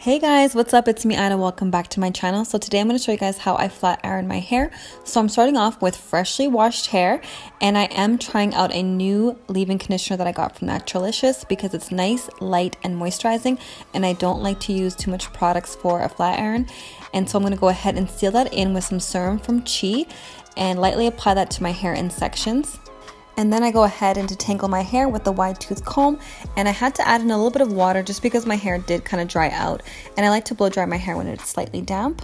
Hey guys, what's up? It's me, Ida. Welcome back to my channel. So today I'm going to show you guys how I flat iron my hair. So I'm starting off with freshly washed hair, and I am trying out a new leave-in conditioner that I got from Naturalicious because it's nice, light, and moisturizing, and I don't like to use too much products for a flat iron. And so I'm going to go ahead and seal that in with some Serum from Chi and lightly apply that to my hair in sections. And then I go ahead and detangle my hair with the wide tooth comb, and I had to add in a little bit of water just because my hair did kind of dry out, and I like to blow dry my hair when it's slightly damp.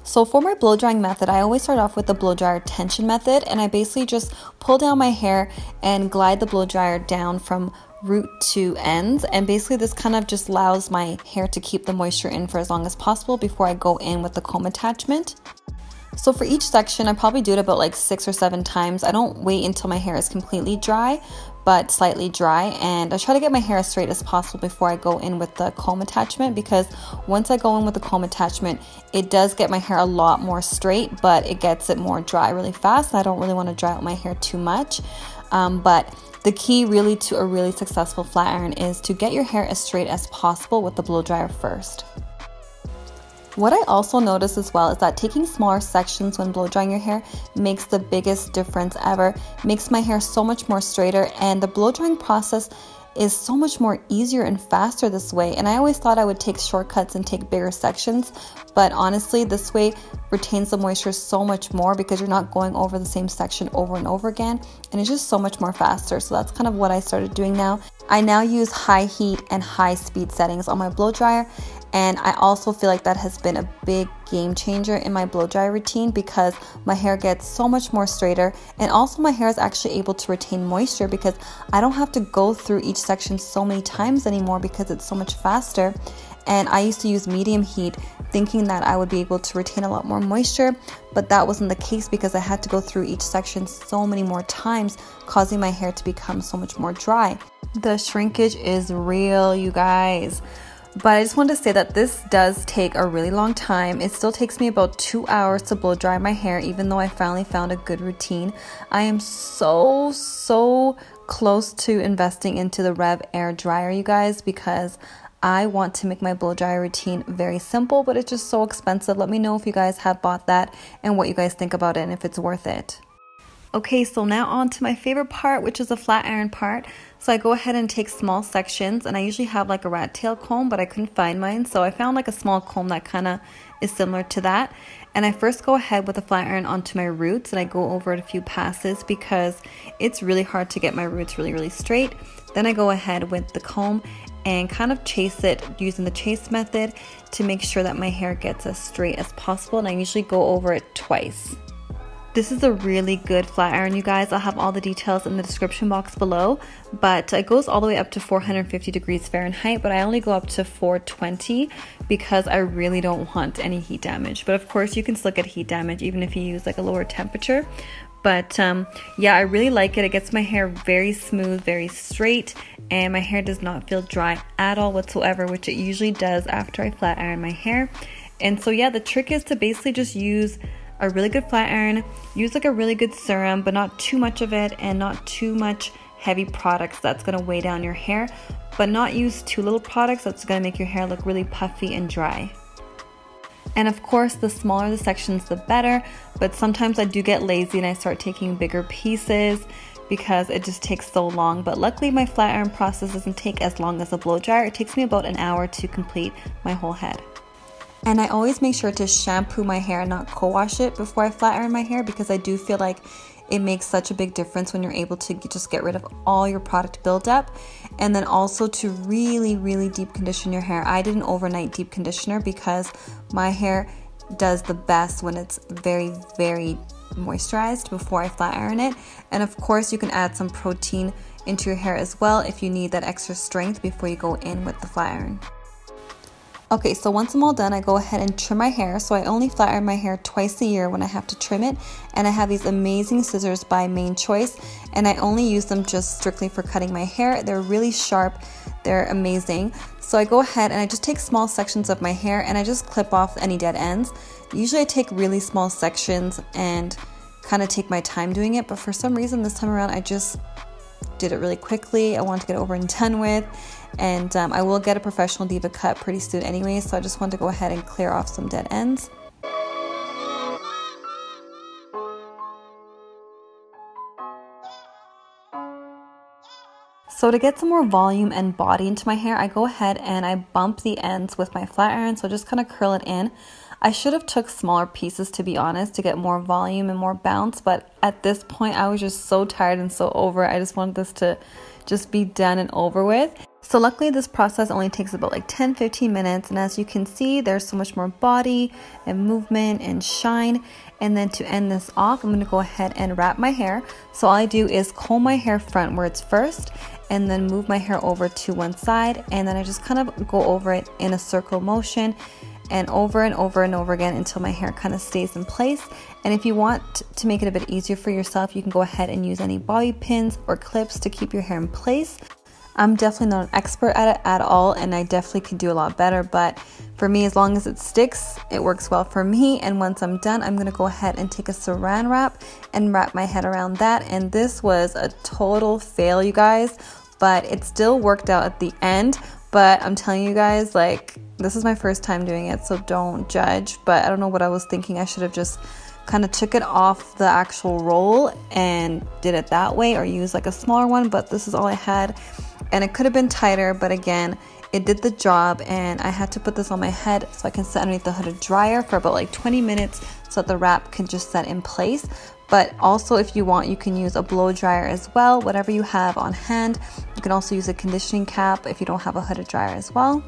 So for my blow drying method, I always start off with the blow dryer tension method, and I basically just pull down my hair and glide the blow dryer down from root to ends, and basically this kind of just allows my hair to keep the moisture in for as long as possible before I go in with the comb attachment. So for each section, I probably do it about like 6 or 7 times. I don't wait until my hair is completely dry, but slightly dry. And I try to get my hair as straight as possible before I go in with the comb attachment, because once I go in with the comb attachment, it does get my hair a lot more straight, but it gets it more dry really fast. I don't really want to dry out my hair too much. But the key really to a really successful flat iron is to get your hair as straight as possible with the blow dryer first. What I also noticed as well is that taking smaller sections when blow drying your hair makes the biggest difference ever. Makes my hair so much more straighter, and the blow drying process is so much more easier and faster this way. And I always thought I would take shortcuts and take bigger sections, but honestly this way retains the moisture so much more because you're not going over the same section over and over again, and it's just so much more faster. So that's kind of what I started doing now. I now use high heat and high speed settings on my blow dryer, and I also feel like that has been a big game changer in my blow dry routine because my hair gets so much more straighter, and also my hair is actually able to retain moisture because I don't have to go through each section so many times anymore because it's so much faster. And I used to use medium heat thinking that I would be able to retain a lot more moisture, but that wasn't the case because I had to go through each section so many more times, causing my hair to become so much more dry. The shrinkage is real, you guys. But I just wanted to say that this does take a really long time. It still takes me about 2 hours to blow dry my hair, even though I finally found a good routine. I am so close to investing into the Rev Air dryer, you guys, because I want to make my blow dryer routine very simple, but it's just so expensive. Let me know if you guys have bought that and what you guys think about it and if it's worth it. Okay, so now on to my favorite part, which is the flat iron part. So I go ahead and take small sections, and I usually have like a rat tail comb, but I couldn't find mine. So I found like a small comb that kind of is similar to that. And I first go ahead with a flat iron onto my roots, and I go over it a few passes because it's really hard to get my roots really straight. Then I go ahead with the comb and kind of chase it using the chase method to make sure that my hair gets as straight as possible. And I usually go over it twice. This is a really good flat iron, you guys. I'll have all the details in the description box below, but it goes all the way up to 450 degrees Fahrenheit, but I only go up to 420 because I really don't want any heat damage. But of course you can still get heat damage even if you use like a lower temperature. But yeah, I really like it. It gets my hair very smooth, very straight, and my hair does not feel dry at all whatsoever, which it usually does after I flat iron my hair. And so yeah, the trick is to basically just use a really good flat iron, use like a really good serum, but not too much of it and not too much heavy products that's gonna weigh down your hair, but not use too little products that's gonna make your hair look really puffy and dry. And of course, the smaller the sections, the better, but sometimes I do get lazy and I start taking bigger pieces because it just takes so long. But luckily my flat iron process doesn't take as long as a blow dryer. It takes me about an hour to complete my whole head. And I always make sure to shampoo my hair and not co-wash it before I flat iron my hair, because I do feel like it makes such a big difference when you're able to just get rid of all your product buildup. And then also to really deep condition your hair. I did an overnight deep conditioner because my hair does the best when it's very moisturized before I flat iron it. And of course you can add some protein into your hair as well if you need that extra strength before you go in with the flat iron. Okay, so once I'm all done, I go ahead and trim my hair. So I only flat iron my hair twice a year when I have to trim it. And I have these amazing scissors by Main Choice, and I only use them just strictly for cutting my hair. They're really sharp, they're amazing. So I go ahead and I just take small sections of my hair and I just clip off any dead ends. Usually I take really small sections and kind of take my time doing it, but for some reason this time around I just did it really quickly. I wanted to get it over and done with. And I will get a professional diva cut pretty soon anyway, so I just wanted to go ahead and clear off some dead ends. So to get some more volume and body into my hair, I go ahead and I bump the ends with my flat iron, so just kind of curl it in. I should have took smaller pieces, to be honest, to get more volume and more bounce, but at this point I was just so tired and so over it. I just wanted this to just be done and over with. So luckily this process only takes about like 10-15 minutes, and as you can see, there's so much more body and movement and shine. And then to end this off, I'm going to go ahead and wrap my hair. So all I do is comb my hair frontwards first, and then move my hair over to one side, and then I just kind of go over it in a circle motion and over and over and over again until my hair kind of stays in place. And if you want to make it a bit easier for yourself, you can go ahead and use any bobby pins or clips to keep your hair in place. I'm definitely not an expert at it at all, and I definitely could do a lot better, but for me, as long as it sticks, it works well for me. And once I'm done, I'm gonna go ahead and take a saran wrap and wrap my head around that. And this was a total fail, you guys, but it still worked out at the end. But I'm telling you guys, like, this is my first time doing it, so don't judge. But I don't know what I was thinking. I should have just kind of took it off the actual roll and did it that way, or use like a smaller one, but this is all I had. And it could have been tighter, but again, it did the job. And I had to put this on my head so I can sit underneath the hooded dryer for about like 20 minutes so that the wrap can just set in place. But also, if you want, you can use a blow dryer as well, whatever you have on hand. You can also use a conditioning cap if you don't have a hooded dryer as well.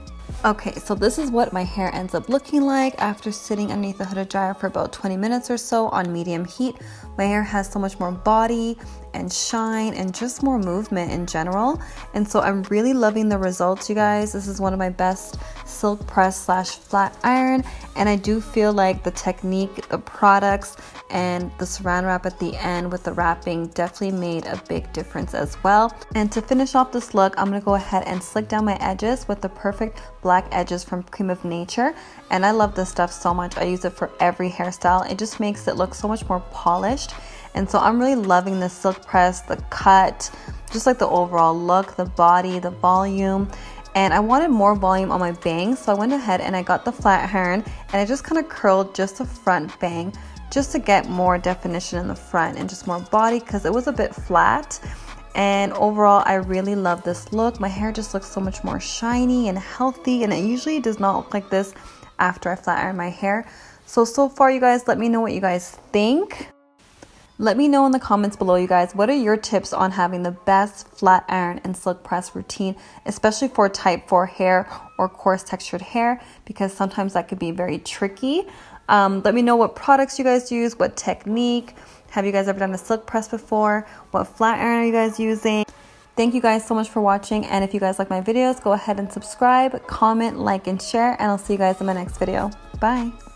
Okay, so this is what my hair ends up looking like after sitting underneath the hooded dryer for about 20 minutes or so on medium heat. My hair has so much more body and shine and just more movement in general. And so I'm really loving the results, you guys. This is one of my best silk press / flat iron. And I do feel like the technique, the products, and the saran wrap at the end with the wrapping definitely made a big difference as well. And to finish off this look, I'm gonna go ahead and slick down my edges with the perfect black edges from Cream of Nature. And I love this stuff so much. I use it for every hairstyle. It just makes it look so much more polished. And so I'm really loving the silk press, the cut, just like the overall look, the body, the volume. And I wanted more volume on my bangs, so I went ahead and I got the flat iron and I just kind of curled just the front bang just to get more definition in the front and just more body, because it was a bit flat. And overall, I really love this look. My hair just looks so much more shiny and healthy, and it usually does not look like this after I flat iron my hair. So far, you guys, let me know what you guys think. Let me know in the comments below, you guys, what are your tips on having the best flat iron and silk press routine, especially for type 4 hair or coarse textured hair, because sometimes that could be very tricky. Let me know what products you guys use, what technique. Have you guys ever done a silk press before? What flat iron are you guys using? Thank you guys so much for watching, and if you guys like my videos, go ahead and subscribe, comment, like, and share, and I'll see you guys in my next video. Bye!